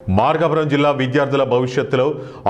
మార్కాపురం జిల్లా విద్యార్థుల భవిష్యత్తులో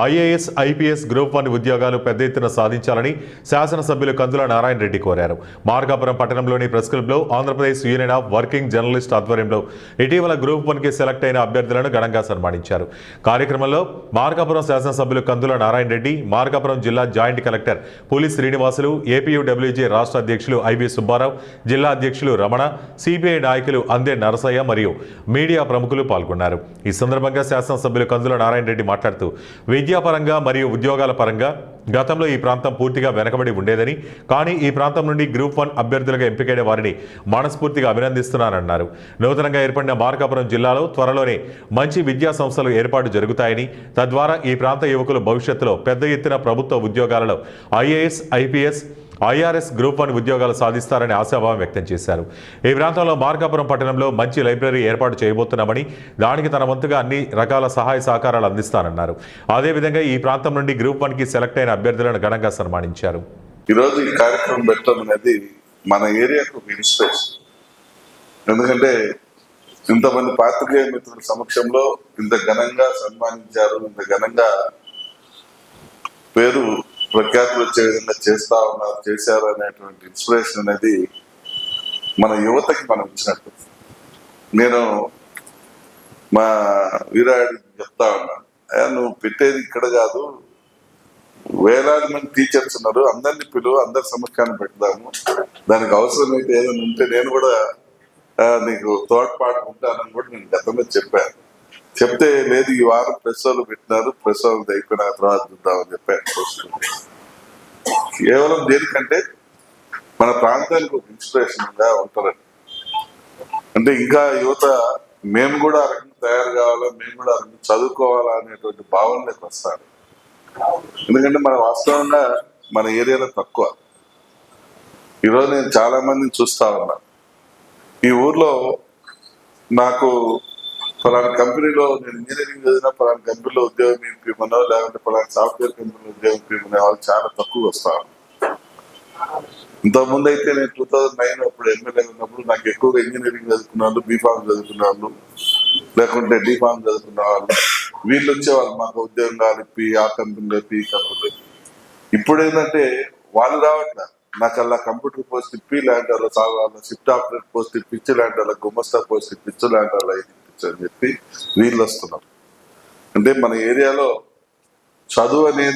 ఐఏఎస్, ఐపీఎస్ గ్రూప్ 1 ఉద్యోగాలు పెద్ద ఎత్తున సాధించాలని శాసనసభ్యులు కందుల నారాయణ రెడ్డి కోరారు. మార్కాపురం పట్టణంలోని ప్రెస్ క్లబ్లో Andhra Pradesh union of working journalist ఆధ్వర్యంలో ఇటీవల గ్రూప్ 1కి సెలెక్ట్ అయిన అభ్యర్థులను ఘనంగా సన్మానించారు. కార్యక్రమంలో మార్కాపురం శాసనసభ్యులు కందుల నారాయణ రెడ్డి, మార్కాపురం జిల్లా జాయింట్ కలెక్టర్ పులి శ్రీనివాసులు, ఏపీయూడబ్ల్యూజే రాష్ట్ర అధ్యక్షులు ఐబీ సుబ్బారావు, జిల్లా అధ్యక్షులు రమణ, సిపిఐ నాయకులు అందే నరసయ్య మరియు మీడియా ప్రముఖులు పాల్గొన్నారు. ఈ సందర్భంగా శాసనసభ్యులు కందుల నారాయణ రెడ్డి మాట్లాడుతూ విద్యాపరంగా మరియు ఉద్యోగాల పరంగా గతంలో ఈ ప్రాంతం పూర్తిగా వెనకబడి ఉండేదని, కానీ ఈ ప్రాంతం నుండి గ్రూప్ 1 అభ్యర్థులుగా ఎంపికైన వారిని మనస్ఫూర్తిగా అభినందిస్తున్నానన్నారు. నూతనంగా ఏర్పడిన మార్కాపురం జిల్లాలో త్వరలోనే మంచి విద్యా సంస్థలు ఏర్పాటు జరుగుతాయని, తద్వారా ఈ ప్రాంత యువకులు భవిష్యత్తులో పెద్ద ఎత్తున ప్రభుత్వ ఉద్యోగాలలో ఐఏఎస్, ఐపీఎస్, ఐఆర్ఎస్ గ్రూప్ 1 ఉద్యోగాలు సాధిస్తారని ఆశాభావం వ్యక్తం చేశారు. ఈ ప్రాంతంలో మార్కాపురం పట్టణంలో మంచి లైబ్రరీ ఏర్పాటు చేయబోతున్నామని, దానికి తన వంతుగా అన్ని రకాల సహాయ సహకారాలు అందిస్తానన్నారు. అదేవిధంగా ఈ ప్రాంతం నుండి గ్రూప్ 1కి సెలెక్ట్ అయిన అభ్యర్థులను ఘనంగా సన్మానించారు. ఈరోజు ఈ కార్యక్రమం పెట్టడం అనేది మన ఏరియాకు ఇన్స్పిరేషన్. ఎందుకంటే ఇంతమంది పాత్రికేయ మిత్రుల సమక్షంలో ఇంత ఘనంగా సన్మానించారు, ఇంత ఘనంగా పేరు ప్రఖ్యాతులు వచ్చే విధంగా చేశారు అనేటువంటి ఇన్స్పిరేషన్ అనేది మన యువతకి మనం ఇచ్చినట్టు. నేను మా వీరాడి చెప్తా ఉన్నాను, నువ్వు పెట్టేది ఇక్కడ కాదు, వేలాది మంది టీచర్స్ ఉన్నారు, అందరినీ పిలువు, అందరి సమక్షాన్ని పెడదాము, దానికి అవసరమైతే ఏదైనా ఉంటే నేను కూడా నీకు తోడ్పాటు ఉంటానని కూడా నేను గతంలో చెప్పాను. చెప్తే లేదు, ఈ వారం ప్రెస్ వాళ్ళు పెట్టినారు, ప్రెస్ వాళ్ళు అయిపోయిన తర్వాత చూద్దామని చెప్పాను. కేవలం దేనికంటే మన ప్రాంతానికి ఒక ఇన్స్పిరేషన్ గా ఉంటారండి. అంటే ఇంకా యువత మేము కూడా ఆ రకంగా తయారు కావాలా, మేము కూడా ఆ రకంగా చదువుకోవాలా అనేటువంటి భావనలోకి వస్తారు. ఎందుకంటే మన వాస్తవంగా మన ఏరియాలో తక్కువ. ఈరోజు నేను చాలా మందిని చూస్తా ఉన్నా. ఈ ఊర్లో నాకు ఫలానా కంపెనీలో నేను ఇంజనీరింగ్ చదివినా ఫలానా కంపెనీలో ఉద్యోగం ఇప్పిమనో, లేకుంటే ఫలానా సాఫ్ట్వేర్ కంపెనీలో ఉద్యోగం ఇప్పిమనే వాళ్ళు చాలా తక్కువ వస్తారు. ఇంతకుముందు అయితే నేను 2009 అప్పుడు ఎమ్మెల్యే ఉన్నప్పుడు నాకు ఎక్కువగా ఇంజనీరింగ్ చదువుకున్న వాళ్ళు, బీఫామ్ చదువుకున్న వాళ్ళు, లేకుంటే డీఫామ్ చదువుకున్న వాళ్ళు, వీళ్ళు వచ్చేవాళ్ళు మాకు ఉద్యోగాలు ఇప్పి, ఆ కంపెనీలో ఇప్పి, ఈ కంపెనీలో. ఇప్పుడు ఏంటంటే వాళ్ళు రావట్లే, నాకు అలా కంప్యూటర్ పోస్ట్ ఇప్పి, ల్యాండ్ వాళ్ళ సాగు షిఫ్ట్ ఆపరేటర్ పోస్ట్ ఇప్పించి, ల్యాండ్ వాళ్ళ గుమస్తా పోస్ట్ ఇప్పించు, ల్యాండ్ వాళ్ళ అని చెప్పి వీళ్ళు వస్తున్నారు. అంటే మన ఏరియాలో చదువు అనేది